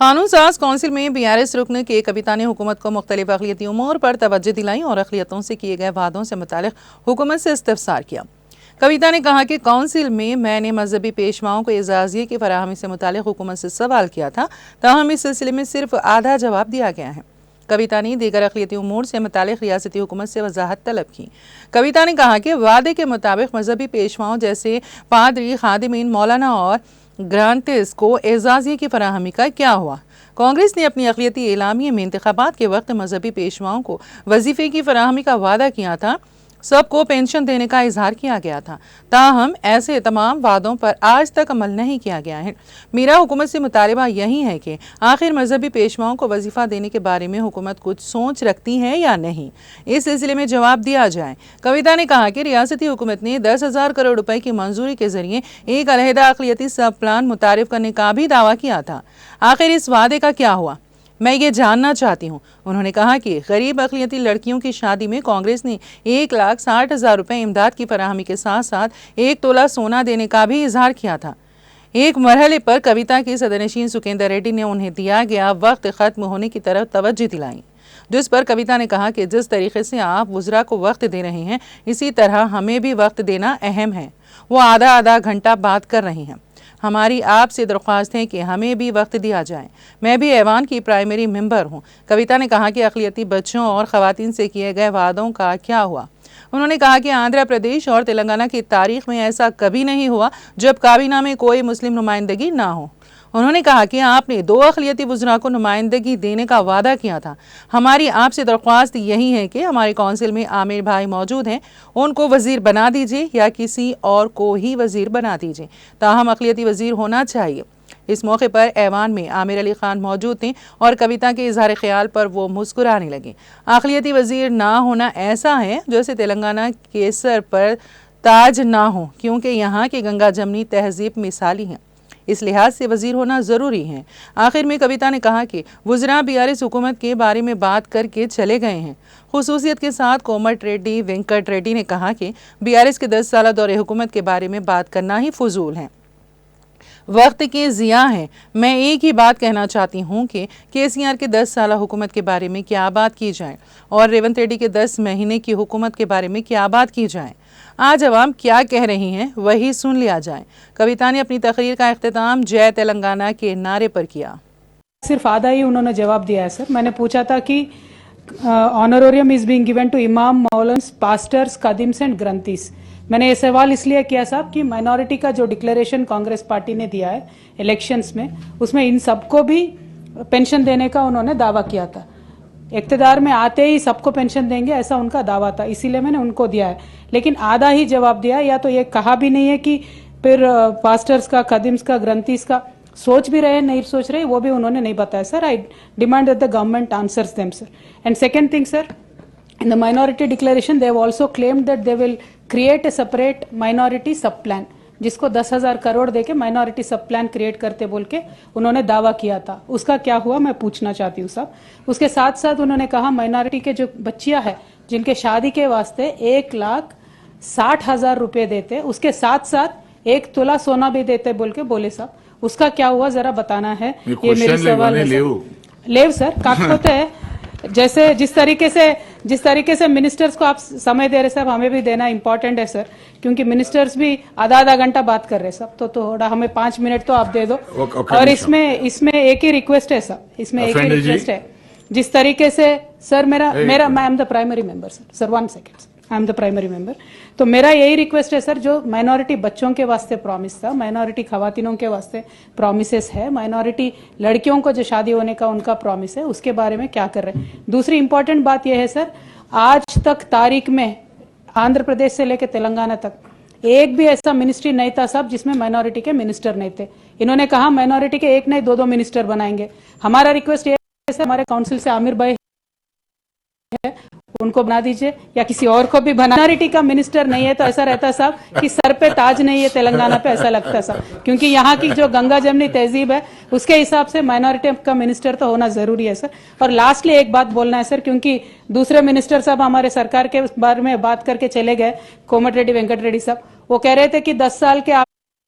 कानून साज कौंसिल में बीआरएस रुकन के कविता ने हुकूमत को मुख्तलिफ अक़लियती उमूर पर तवज्जो दिलाई और अक़लियतों से किए गए वादों से मुतालिक हुकूमत से इस्तफसार किया। कविता ने कहा कि कौंसिल में मैंने मजहबी पेशवाओं को एजाज़िये की फराहमी से मुतालिक हुकूमत से सवाल किया था, ताहम इस सिलसिले में सिर्फ आधा जवाब दिया गया है। कविता ने दीगर अक़लियती उमूर से मुतालिक रियासती हुकूमत से वजाहत तलब की। कविता ने कहा कि वादे के मुताबिक मजहबी पेशवाओं जैसे पादरी, खादिमीन, मौलाना और ग्रांटिस को एजाज़िये की फराहमी का क्या हुआ। कांग्रेस ने अपनी अक़लियती एलामिये में इंतखाबात के वक्त मजहबी पेशवाओं को वजीफे की फराहमी का वादा किया था, सबको पेंशन देने का इजहार किया गया था, ताहम ऐसे तमाम वादों पर आज तक अमल नहीं किया गया है। मेरा हुकूमत से मुतालबा यही है कि आखिर मजहबी पेशवाओं को वजीफा देने के बारे में हुकूमत कुछ सोच रखती है या नहीं, इस सिलसिले में जवाब दिया जाए। कविता ने कहा कि रियासती हुकूमत ने 10,000 करोड़ रुपए की मंजूरी के जरिए एक अलहदा अक़लियती सब प्लान मुतारिफ करने का भी दावा किया था। आखिर इस वादे का क्या हुआ, मैं ये जानना चाहती हूँ। उन्होंने कहा कि गरीब अक़लियती लड़कियों की शादी में कांग्रेस ने 1,60,000 रुपए इमदाद की फराहमी के साथ साथ 1 तोला सोना देने का भी इजहार किया था। एक मरहले पर कविता की सदरनशीन सुकेंदर रेड्डी ने उन्हें दिया गया वक्त ख़त्म होने की तरफ तवज्जो दिलाई, जिस पर कविता ने कहा कि जिस तरीके से आप वुज़रा को वक्त दे रहे हैं, इसी तरह हमें भी वक्त देना अहम है। वो आधा घंटा बात कर रही हैं। हमारी आपसे दरख्वास्त है कि हमें भी वक्त दिया जाए। मैं भी ऐवान की प्राइमरी मेंबर हूँ। कविता ने कहा कि अक़लियती बच्चों और ख़वातीन से किए गए वादों का क्या हुआ। उन्होंने कहा कि आंध्र प्रदेश और तेलंगाना की तारीख में ऐसा कभी नहीं हुआ जब काबीना में कोई मुस्लिम नुमाइंदगी ना हो। उन्होंने कहा कि आपने 2 अक़लियती वुज़रा को नुमाइंदगी देने का वादा किया था। हमारी आपसे दरख्वास्त यही है कि हमारे कौंसिल में आमिर भाई मौजूद हैं, उनको वज़ीर बना दीजिए या किसी और को ही वज़ीर बना दीजिए, ताहम अक़लियती वज़ीर होना चाहिए। इस मौके पर ऐवान में आमिर अली खान मौजूद थे और कविता के इजहार ख्याल पर वो मुस्कुराने लगे। अक़लियती वज़ीर ना होना ऐसा है जैसे तेलंगाना के सर पर ताज ना हो, क्योंकि यहाँ की गंगा जमनी तहजीब मिसाली है, इस लिहाज से वज़ीर होना ज़रूरी है। आखिर में कविता ने कहा कि वुज़रा बीआरएस हुकूमत के बारे में बात करके चले गए हैं। खुसूसियत के साथ कोमट रेड्डी, वेंकट रेड्डी ने कहा कि बीआरएस के 10 साल दौरे हुकूमत के बारे में बात करना ही फजूल है, वक्त के ज़िया है। मैं एक ही बात कहना चाहती हूँ कि केसीआर के 10 साल हुकूमत के बारे में क्या बात की जाए और रेवंत रेड्डी के 10 महीने की हुकूमत के बारे में क्या बात की जाए। आज अवाम क्या कह रही हैं वही सुन लिया जाए। कविता ने अपनी तकरीर का इख्तिताम जय तेलंगाना के नारे पर किया। सिर्फ आधा ही उन्होंने जवाब दिया है सर। मैंने पूछा था कि ऑनरोरियम इज बीइंग गिवन टू इमाम, मौलन्स, पास्टर्स, कादिम्स एंड ग्रंथीस। मैंने ये सवाल इसलिए किया साहब कि माइनॉरिटी का जो डिक्लेरेशन कांग्रेस पार्टी ने दिया है इलेक्शंस में, उसमें इन सबको भी पेंशन देने का उन्होंने दावा किया था। इक़्तिदार में आते ही सबको पेंशन देंगे ऐसा उनका दावा था, इसीलिए मैंने उनको दिया है। लेकिन आधा ही जवाब दिया, या तो ये कहा भी नहीं है कि फिर पास्टर्स का, खदिम्स का, ग्रंथीस का सोच भी रहे नहीं सोच रहे, वो भी उन्होंने नहीं बताया sir. I demand that the government answers them sir. And second thing sir, in the minority declaration they have also claimed that they will create a separate minority sub plan, जिसको 10,000 करोड़ देके माइनॉरिटी सब plan create करते बोल के उन्होंने दावा किया था। उसका क्या हुआ मैं पूछना चाहती हूँ साहब। उसके साथ साथ उन्होंने कहा माइनॉरिटी के जो बच्चियां हैं जिनके शादी के वास्ते 1,60,000 रुपए देते, उसके साथ साथ 1 तोला सोना भी देते बोल के बोले साहब। उसका क्या हुआ जरा बताना है, ये मेरी सवाल है। लेव सर काकपोते है, जैसे जिस तरीके से मिनिस्टर्स को आप समय दे रहे साहब, हमें भी देना इंपॉर्टेंट है सर, क्योंकि मिनिस्टर्स भी आधा घंटा बात कर रहे सब, तो थोड़ा हमें 5 मिनट तो आप दे दो। और इसमें एक ही रिक्वेस्ट है सर, इसमें एक ही रिक्वेस्ट है, जिस तरीके से सर मेरा मैं I am the primary member sir 1 second, I am the primary member. तो मेरा यही रिक्वेस्ट है सर, जो माइनॉरिटी बच्चों के वास्ते प्रॉमिस था, माइनॉरिटी खवातीनों के वास्ते प्रॉमिसेस है, माइनॉरिटी लड़कियों को जो शादी होने का उनका प्रॉमिस है, उसके बारे में क्या कर रहे हैं। दूसरी इंपॉर्टेंट बात यह है सर, आज तक तारीख में आंध्र प्रदेश से लेकर तेलंगाना तक एक भी ऐसा मिनिस्ट्री नहीं था साहब जिसमें माइनॉरिटी के मिनिस्टर नहीं थे। इन्होंने कहा माइनॉरिटी के एक नहीं 2 मिनिस्टर बनाएंगे। हमारा रिक्वेस्ट ये है, हमारे काउंसिल से आमिर भाई है, उनको बना दीजिए या किसी और को भी बना। माइनॉरिटी का मिनिस्टर नहीं है तो ऐसा रहता साहब कि सर पे ताज नहीं है तेलंगाना पे, ऐसा लगता साहब, क्योंकि यहाँ की जो गंगा जमनी तहजीब है उसके हिसाब से माइनॉरिटी का मिनिस्टर तो होना जरूरी है सर। और लास्टली एक बात बोलना है सर, क्योंकि दूसरे मिनिस्टर साहब हमारे सरकार के बारे में बात करके चले गए, कोमट रेड्डी, वेंकट रेड्डी साहब, वो कह रहे थे कि 10 साल के